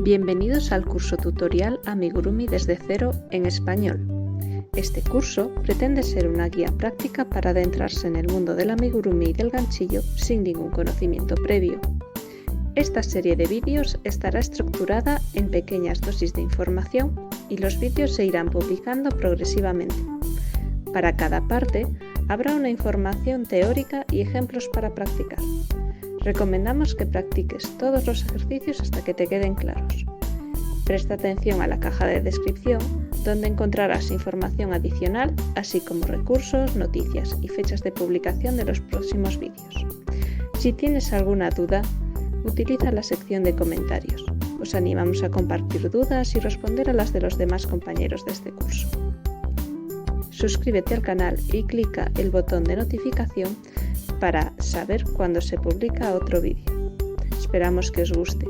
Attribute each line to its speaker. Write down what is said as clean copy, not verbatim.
Speaker 1: Bienvenidos al curso tutorial Amigurumi desde cero en español. Este curso pretende ser una guía práctica para adentrarse en el mundo del amigurumi y del ganchillo sin ningún conocimiento previo. Esta serie de vídeos estará estructurada en pequeñas dosis de información y los vídeos se irán publicando progresivamente. Para cada parte habrá una información teórica y ejemplos para practicar. Recomendamos que practiques todos los ejercicios hasta que te queden claros. Presta atención a la caja de descripción, donde encontrarás información adicional, así como recursos, noticias y fechas de publicación de los próximos vídeos. Si tienes alguna duda, utiliza la sección de comentarios. Os animamos a compartir dudas y responder a las de los demás compañeros de este curso. Suscríbete al canal y clica el botón de notificación para saber cuando se publica otro vídeo. Esperamos que os guste.